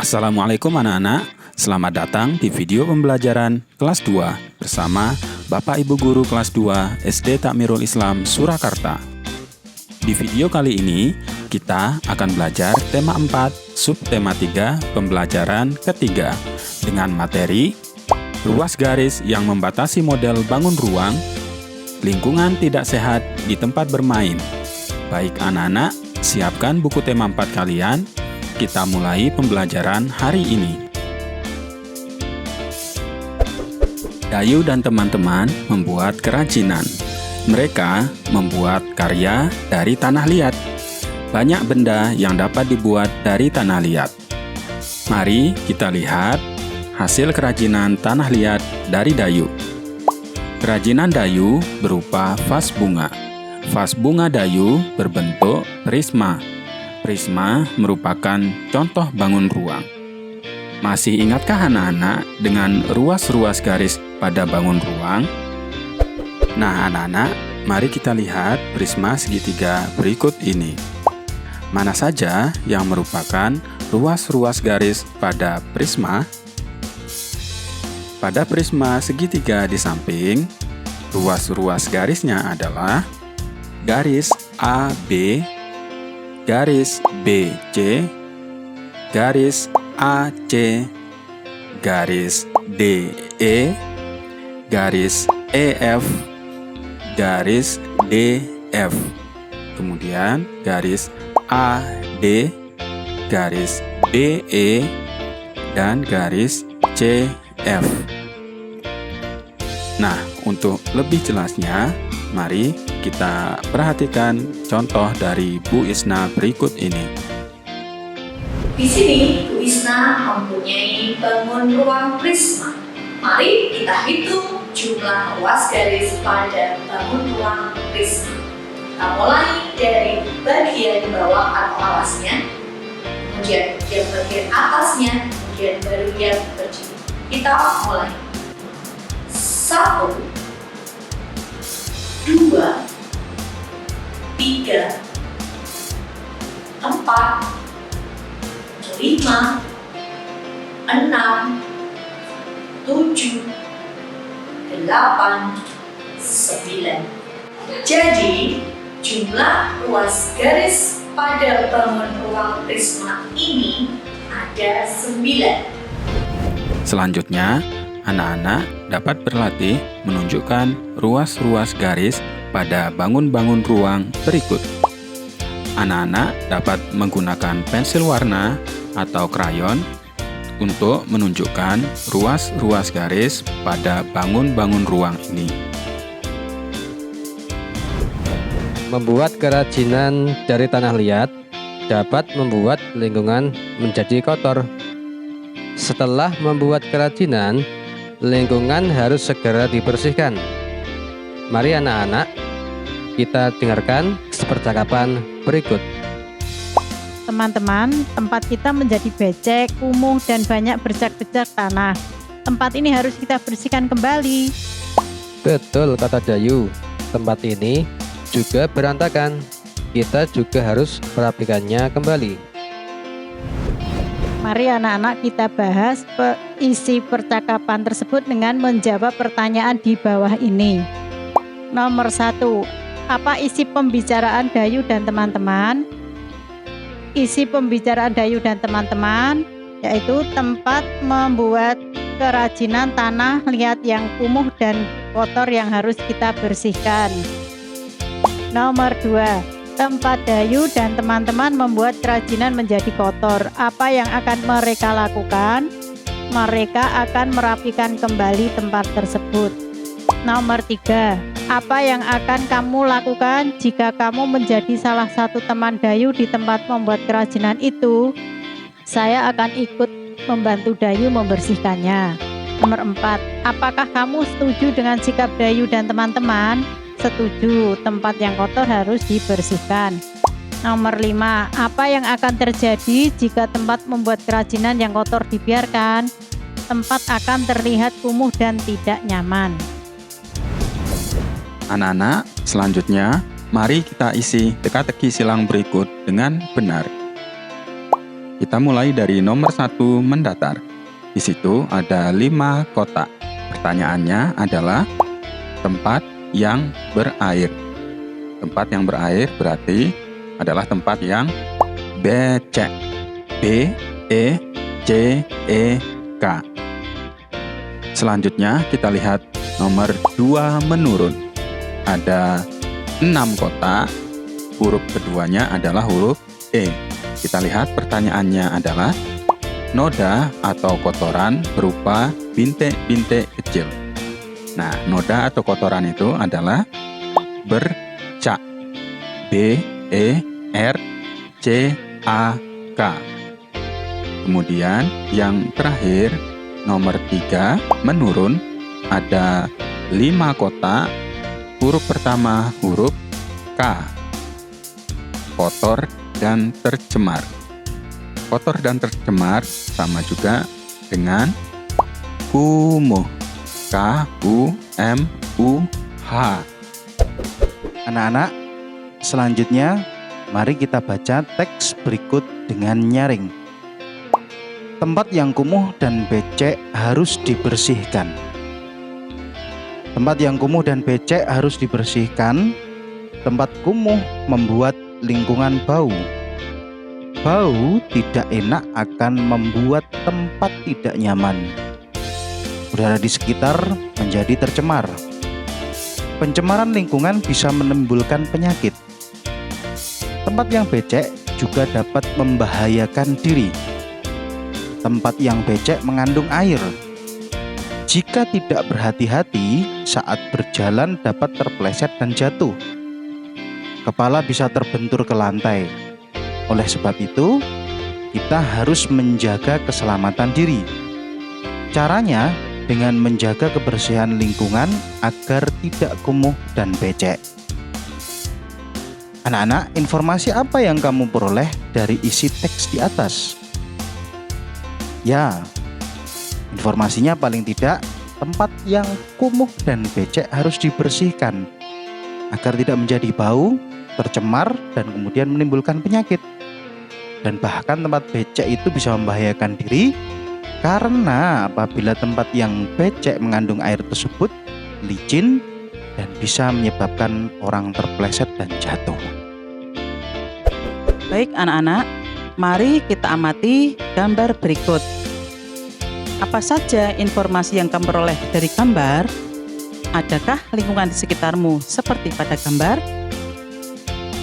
Assalamualaikum anak-anak, selamat datang di video pembelajaran kelas 2 bersama Bapak Ibu Guru kelas 2 SD Takmirul Islam Surakarta. Di video kali ini, kita akan belajar tema 4, subtema 3, pembelajaran ketiga dengan materi ruas garis yang membatasi model bangun ruang, lingkungan tidak sehat di tempat bermain. Baik anak-anak, siapkan buku tema 4 kalian. Kita mulai pembelajaran hari ini. Dayu dan teman-teman membuat kerajinan. Mereka membuat karya dari tanah liat. Banyak benda yang dapat dibuat dari tanah liat. Mari kita lihat hasil kerajinan tanah liat dari Dayu. Kerajinan Dayu berupa vas bunga. Vas bunga Dayu berbentuk prisma. Prisma merupakan contoh bangun ruang. Masih ingatkah anak-anak dengan ruas-ruas garis pada bangun ruang? Nah anak-anak, mari kita lihat prisma segitiga berikut ini. Mana saja yang merupakan ruas-ruas garis pada prisma? Pada prisma segitiga di samping, ruas-ruas garisnya adalah garis AB, garis BC, garis AC, garis DE, garis EF, garis DF, kemudian garis AD, garis BE, dan garis CF. Nah, untuk lebih jelasnya, mari kita perhatikan contoh dari Bu Isna berikut ini. Di sini, Bu Isna mempunyai bangun ruang prisma. Mari kita hitung jumlah ruas garis pada bangun ruang prisma. Kita mulai dari bagian bawah atau alasnya, kemudian yang bagian atasnya, kemudian baru yang berdiri. Kita mulai. 1, 2, 3, 4, 5, 6, 7, 8, 9. Jadi, jumlah ruas garis pada bangun ruang prisma ini ada 9. Selanjutnya, anak-anak dapat berlatih menunjukkan ruas-ruas garis pada bangun-bangun ruang berikut. Anak-anak dapat menggunakan pensil warna atau krayon untuk menunjukkan ruas-ruas garis pada bangun-bangun ruang ini. Membuat kerajinan dari tanah liat dapat membuat lingkungan menjadi kotor. Setelah membuat kerajinan, lingkungan harus segera dibersihkan. Mari anak-anak, kita dengarkan percakapan berikut. Teman-teman, tempat kita menjadi becek, kumuh, dan banyak bercak-bercak tanah. Tempat ini harus kita bersihkan kembali. Betul kata Dayu, tempat ini juga berantakan. Kita juga harus merapikannya kembali. Mari anak-anak kita bahas isi percakapan tersebut dengan menjawab pertanyaan di bawah ini. Nomor 1, apa isi pembicaraan Dayu dan teman-teman? Isi pembicaraan Dayu dan teman-teman yaitu tempat membuat kerajinan tanah liat yang kumuh dan kotor yang harus kita bersihkan. Nomor 2, tempat Dayu dan teman-teman membuat kerajinan menjadi kotor. Apa yang akan mereka lakukan? Mereka akan merapikan kembali tempat tersebut. Nomor 3, apa yang akan kamu lakukan jika kamu menjadi salah satu teman Dayu di tempat membuat kerajinan itu? Saya akan ikut membantu Dayu membersihkannya. Nomor 4, apakah kamu setuju dengan sikap Dayu dan teman-teman? Setuju, tempat yang kotor harus dibersihkan. Nomor 5, apa yang akan terjadi jika tempat membuat kerajinan yang kotor dibiarkan? Tempat akan terlihat kumuh dan tidak nyaman. Anak-anak, selanjutnya, mari kita isi teka-teki silang berikut dengan benar. Kita mulai dari nomor 1 mendatar. Di situ ada 5 kotak. Pertanyaannya adalah tempat yang berair. Tempat yang berair berarti adalah tempat yang becek. B-E-C-E-K. Selanjutnya kita lihat nomor 2 menurun. Ada 6 kotak. Huruf keduanya adalah huruf E. Kita lihat pertanyaannya adalah noda atau kotoran berupa bintik-bintik kecil. Nah, noda atau kotoran itu adalah bercak. B-E-R-C-A-K. Kemudian yang terakhir, nomor 3 menurun, ada 5 kotak. Huruf pertama huruf K. Kotor dan tercemar. Kotor dan tercemar sama juga dengan kumuh. K-U-M-U-H. Anak-anak, selanjutnya mari kita baca teks berikut dengan nyaring. Tempat yang kumuh dan becek harus dibersihkan. Tempat yang kumuh dan becek harus dibersihkan. Tempat kumuh membuat lingkungan bau. Bau tidak enak akan membuat tempat tidak nyaman. Udara di sekitar menjadi tercemar. Pencemaran lingkungan bisa menimbulkan penyakit. Tempat yang becek juga dapat membahayakan diri. Tempat yang becek mengandung air. Jika tidak berhati-hati, saat berjalan dapat terpeleset dan jatuh. Kepala bisa terbentur ke lantai. Oleh sebab itu, kita harus menjaga keselamatan diri. Caranya dengan menjaga kebersihan lingkungan agar tidak kumuh dan becek. Anak-anak, informasi apa yang kamu peroleh dari isi teks di atas? Ya, informasinya paling tidak tempat yang kumuh dan becek harus dibersihkan agar tidak menjadi bau, tercemar, dan kemudian menimbulkan penyakit. Dan bahkan tempat becek itu bisa membahayakan diri karena apabila tempat yang becek mengandung air tersebut licin dan bisa menyebabkan orang terpeleset dan jatuh. Baik anak-anak, mari kita amati gambar berikut. Apa saja informasi yang kamu peroleh dari gambar? Adakah lingkungan di sekitarmu seperti pada gambar?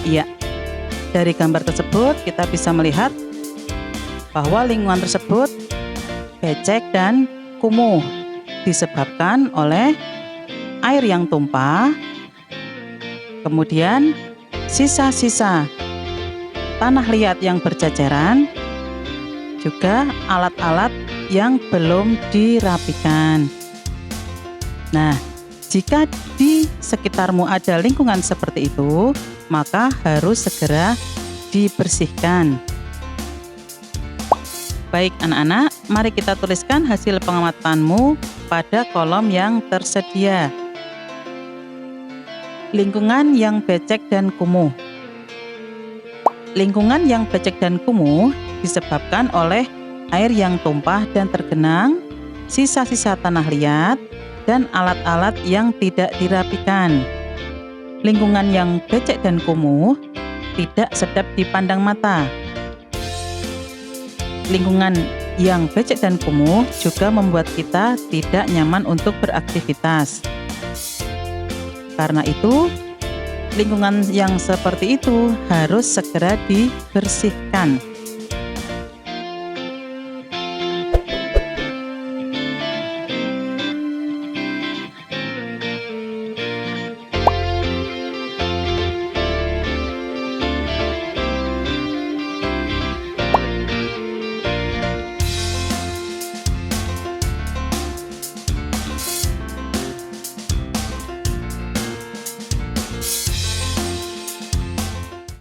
Iya, dari gambar tersebut kita bisa melihat bahwa lingkungan tersebut becek dan kumuh disebabkan oleh air yang tumpah, kemudian sisa-sisa tanah liat yang berceceran, juga alat-alat yang belum dirapikan. Nah, jika di sekitarmu ada lingkungan seperti itu, maka harus segera dibersihkan. Baik anak-anak, mari kita tuliskan hasil pengamatanmu pada kolom yang tersedia. Lingkungan yang becek dan kumuh. Lingkungan yang becek dan kumuh disebabkan oleh air yang tumpah dan tergenang, sisa-sisa tanah liat, dan alat-alat yang tidak dirapikan. Lingkungan yang becek dan kumuh tidak sedap dipandang mata. Lingkungan yang becek dan kumuh juga membuat kita tidak nyaman untuk beraktivitas. Karena itu, lingkungan yang seperti itu harus segera dibersihkan.